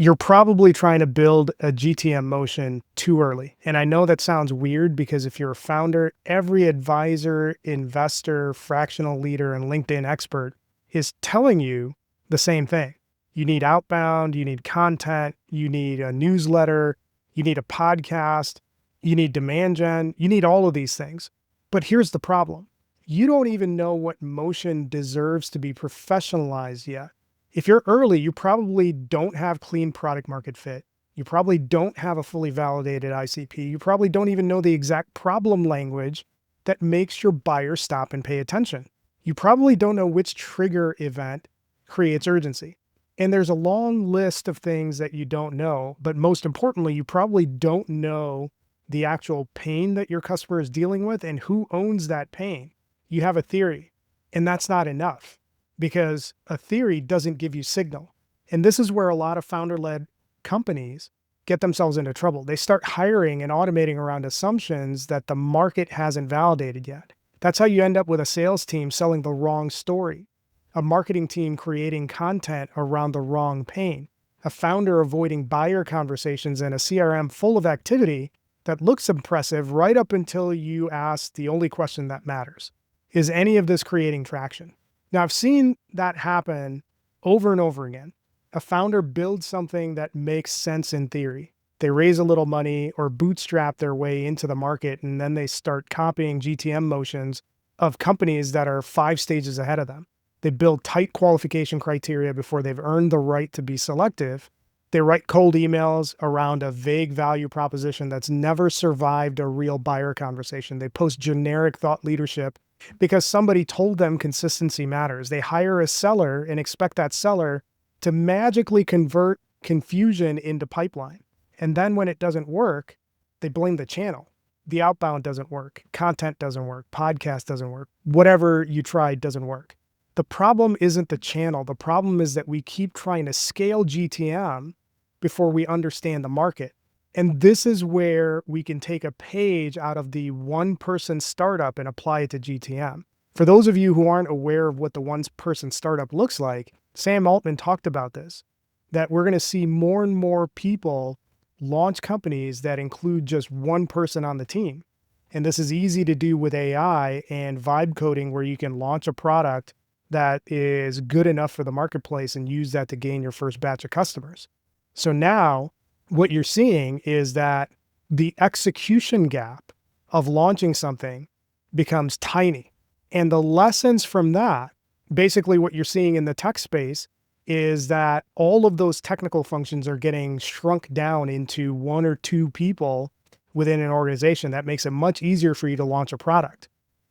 You're probably trying to build a GTM motion too early. And I know that sounds weird because if you're a founder, every advisor, investor, fractional leader, and LinkedIn expert is telling you the same thing. You need outbound, you need content, you need a newsletter, you need a podcast, you need demand gen, you need all of these things. But here's the problem. You don't even know what motion deserves to be professionalized yet. If you're early, you probably don't have clean product market fit. You probably don't have a fully validated ICP. You probably don't even know the exact problem language that makes your buyer stop and pay attention. You probably don't know which trigger event creates urgency. And there's a long list of things that you don't know, but most importantly, you probably don't know the actual pain that your customer is dealing with and who owns that pain. You have a theory, and that's not enough because a theory doesn't give you signal. And this is where a lot of founder-led companies get themselves into trouble. They start hiring and automating around assumptions that the market hasn't validated yet. That's how you end up with a sales team selling the wrong story, a marketing team creating content around the wrong pain, a founder avoiding buyer conversations, and a CRM full of activity that looks impressive right up until you ask the only question that matters. Is any of this creating traction? Now, I've seen that happen over and over again. A founder builds something that makes sense in theory. They raise a little money or bootstrap their way into the market, and then they start copying GTM motions of companies that are 5 stages ahead of them. They build tight qualification criteria before they've earned the right to be selective. They write cold emails around a vague value proposition that's never survived a real buyer conversation. They post generic thought leadership because somebody told them consistency matters. They hire a seller and expect that seller to magically convert confusion into pipeline. And then when it doesn't work, they blame the channel. The outbound doesn't work. Content doesn't work. Podcast doesn't work. Whatever you tried doesn't work. The problem isn't the channel. The problem is that we keep trying to scale GTM before we understand the market. And this is where we can take a page out of the one-person startup and apply it to GTM. For those of you who aren't aware of what the one-person startup looks like, Sam Altman talked about this, that we're going to see more and more people launch companies that include just one person on the team. And this is easy to do with AI and vibe coding, where you can launch a product that is good enough for the marketplace and use that to gain your first batch of customers. So now what you're seeing is that the execution gap of launching something becomes tiny. And the lessons from that, basically what you're seeing in the tech space, is that all of those technical functions are getting shrunk down into 1 or 2 people within an organization. That makes it much easier for you to launch a product.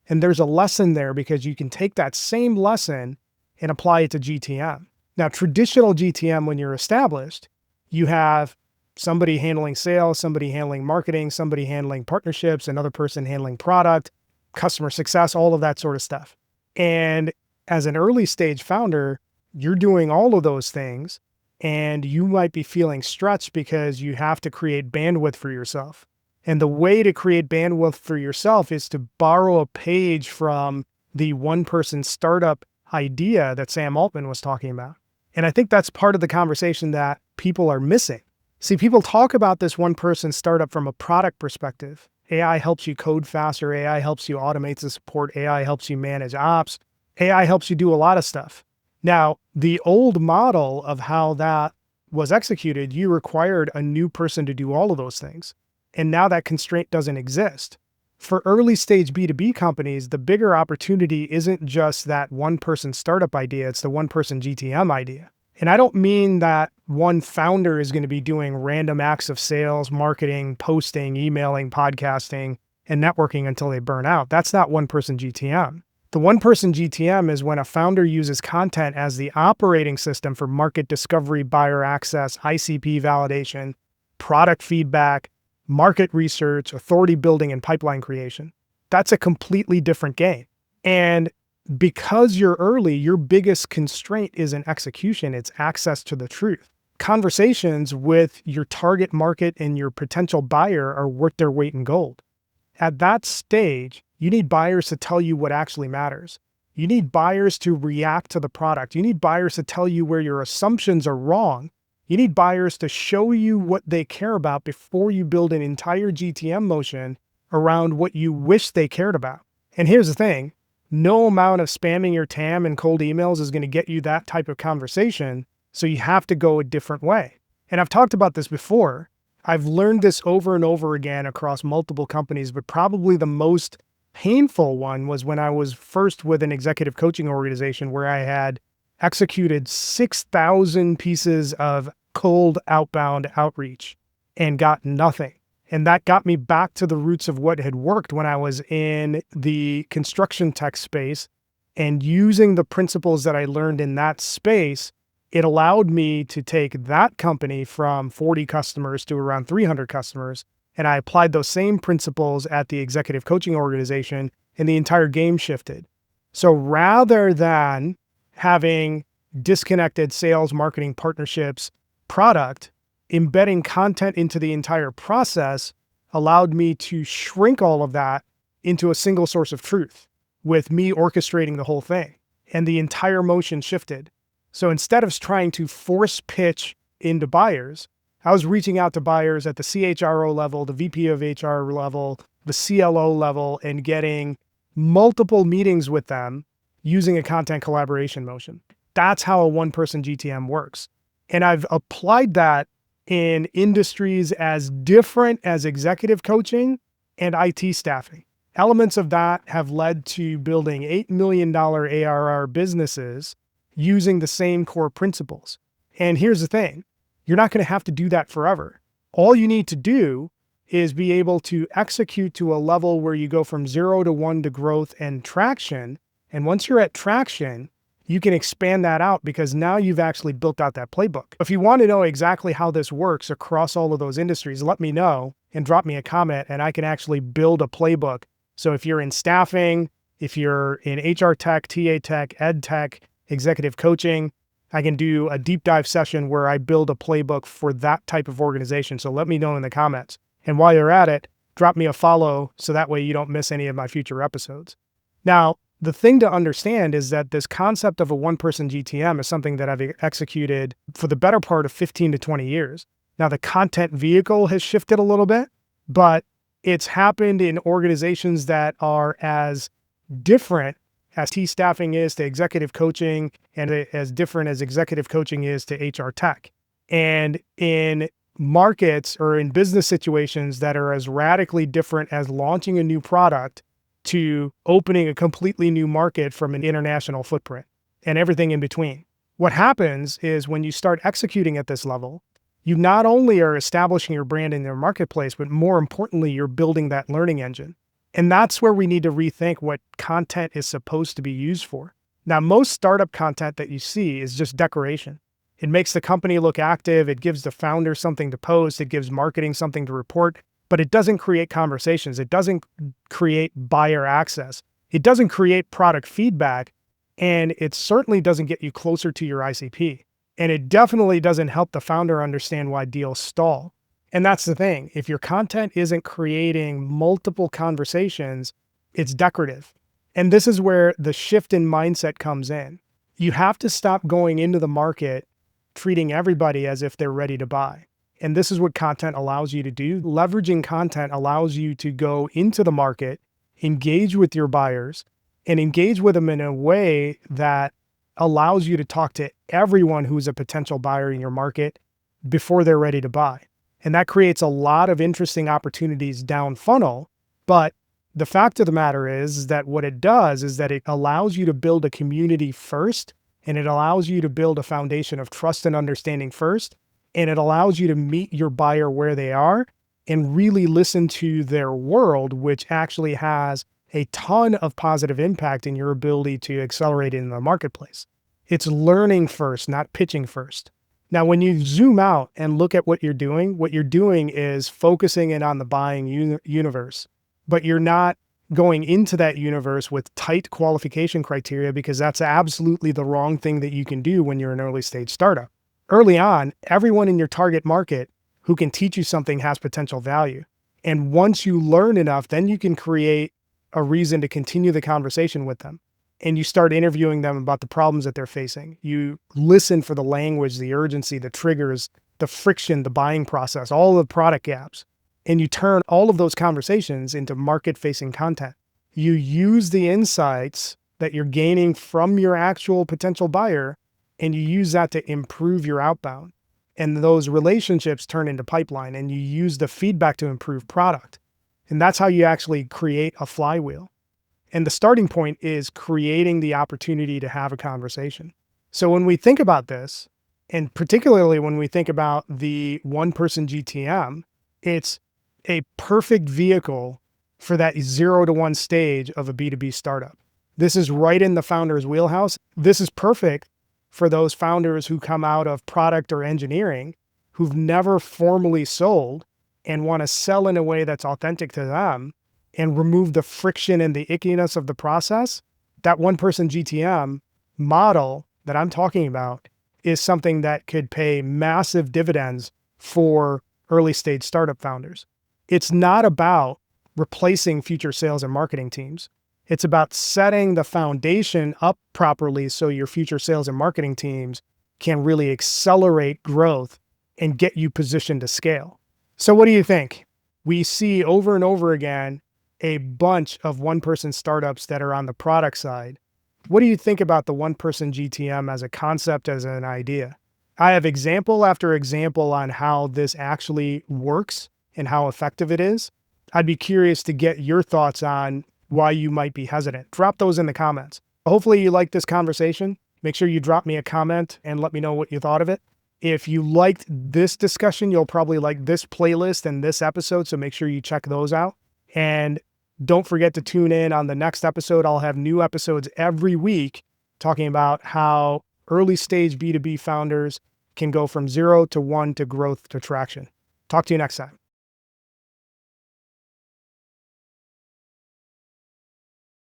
And there's a lesson there because you can take that same lesson and apply it to GTM. Now, traditional GTM, when you're established, you have somebody handling sales, somebody handling marketing, somebody handling partnerships, another person handling product, customer success, all of that sort of stuff. And as an early stage founder, you're doing all of those things, and you might be feeling stretched because you have to create bandwidth for yourself. And the way to create bandwidth for yourself is to borrow a page from the one-person startup idea that Sam Altman was talking about. And I think that's part of the conversation that people are missing. See, people talk about this one-person startup from a product perspective. AI helps you code faster. AI helps you automate the support. AI helps you manage ops. AI helps you do a lot of stuff. Now, the old model of how that was executed, you required a new person to do all of those things. And now that constraint doesn't exist. For early stage B2B companies, the bigger opportunity isn't just that one-person startup idea, it's the one-person GTM idea. And I don't mean that one founder is going to be doing random acts of sales, marketing, posting, emailing, podcasting, and networking until they burn out. That's not one-person GTM. The one-person GTM is when a founder uses content as the operating system for market discovery, buyer access, ICP validation, product feedback, market research, authority building, and pipeline creation. That's a completely different game. And because you're early, your biggest constraint isn't execution, it's access to the truth. Conversations with your target market and your potential buyer are worth their weight in gold. At that stage, you need buyers to tell you what actually matters. You need buyers to react to the product. You need buyers to tell you where your assumptions are wrong. You need buyers to show you what they care about before you build an entire GTM motion around what you wish they cared about. And here's the thing, no amount of spamming your TAM and cold emails is going to get you that type of conversation, so you have to go a different way. And I've talked about this before. I've learned this over and over again across multiple companies, but probably the most painful one was when I was first with an executive coaching organization where I had executed 6,000 pieces of cold outbound outreach and got nothing. And that got me back to the roots of what had worked when I was in the construction tech space, and using the principles that I learned in that space, it allowed me to take that company from 40 customers to around 300 customers. And I applied those same principles at the executive coaching organization, and the entire game shifted. So rather than having disconnected sales, marketing, partnerships, product, embedding content into the entire process allowed me to shrink all of that into a single source of truth, with me orchestrating the whole thing. And the entire motion shifted. So instead of trying to force pitch into buyers, I was reaching out to buyers at the CHRO level, the VP of HR level, the CLO level, and getting multiple meetings with them using a content collaboration motion. That's how a one-person GTM works. And I've applied that in industries as different as executive coaching and IT staffing. Elements of that have led to building $8 million ARR businesses using the same core principles. And here's the thing, you're not going to have to do that forever. All you need to do is be able to execute to a level where you go from 0 to 1 to growth and traction. And once you're at traction, you can expand that out because now you've actually built out that playbook. If you want to know exactly how this works across all of those industries, let me know and drop me a comment, and I can actually build a playbook. So if you're in staffing, if you're in HR tech, TA tech, ed tech, executive coaching, I can do a deep dive session where I build a playbook for that type of organization. So let me know in the comments. And while you're at it, drop me a follow so that way you don't miss any of my future episodes. Now, the thing to understand is that this concept of a one-person GTM is something that I've executed for the better part of 15 to 20 years. Now, the content vehicle has shifted a little bit, but it's happened in organizations that are as different as T-staffing is to executive coaching, and as different as executive coaching is to HR tech. And in markets or in business situations that are as radically different as launching a new product to opening a completely new market from an international footprint, and everything in between. What happens is when you start executing at this level, you not only are establishing your brand in their marketplace, but more importantly, you're building that learning engine. And that's where we need to rethink what content is supposed to be used for. Now, most startup content that you see is just decoration. It makes the company look active. It gives the founder something to post. It gives marketing something to report, but it doesn't create conversations. It doesn't create buyer access. It doesn't create product feedback. And it certainly doesn't get you closer to your ICP. And it definitely doesn't help the founder understand why deals stall. And that's the thing. If your content isn't creating multiple conversations, it's decorative. And this is where the shift in mindset comes in. You have to stop going into the market treating everybody as if they're ready to buy. And this is what content allows you to do. Leveraging content allows you to go into the market, engage with your buyers, and engage with them in a way that allows you to talk to everyone who's a potential buyer in your market before they're ready to buy. And that creates a lot of interesting opportunities down funnel. But the fact of the matter is that what it does is that it allows you to build a community first, and it allows you to build a foundation of trust and understanding first, and it allows you to meet your buyer where they are and really listen to their world, which actually has a ton of positive impact in your ability to accelerate in the marketplace. It's learning first, not pitching first. Now, when you zoom out and look at what you're doing is focusing in on the buying universe, but you're not going into that universe with tight qualification criteria, because that's absolutely the wrong thing that you can do when you're an early stage startup. Early on, everyone in your target market who can teach you something has potential value. And once you learn enough, then you can create a reason to continue the conversation with them. and you start interviewing them about the problems that they're facing. You listen for the language, the urgency, the triggers, the friction, the buying process, all the product gaps. And you turn all of those conversations into market-facing content. You use the insights that you're gaining from your actual potential buyer, and you use that to improve your outbound. And those relationships turn into pipeline, and you use the feedback to improve product. And that's how you actually create a flywheel. And the starting point is creating the opportunity to have a conversation. So when we think about this, and particularly when we think about the one-person GTM, it's a perfect vehicle for that 0 to 1 stage of a B2B startup. This is right in the founder's wheelhouse. This is perfect for those founders who come out of product or engineering, who've never formally sold and want to sell in a way that's authentic to them and remove the friction and the ickiness of the process. That one-person GTM model that I'm talking about is something that could pay massive dividends for early stage startup founders. It's not about replacing future sales and marketing teams. It's about setting the foundation up properly so your future sales and marketing teams can really accelerate growth and get you positioned to scale. So what do you think? We see over and over again a bunch of one-person startups that are on the product side. What do you think about the one-person GTM as a concept, as an idea? I have example after example on how this actually works and how effective it is. I'd be curious to get your thoughts on why you might be hesitant. Drop those in the comments. Hopefully you liked this conversation. Make sure you drop me a comment and let me know what you thought of it. If you liked this discussion, you'll probably like this playlist and this episode, so make sure you check those out. And don't forget to tune in on the next episode. I'll have new episodes every week talking about how early stage B2B founders can go from 0 to 1 to growth to traction. Talk to you next time.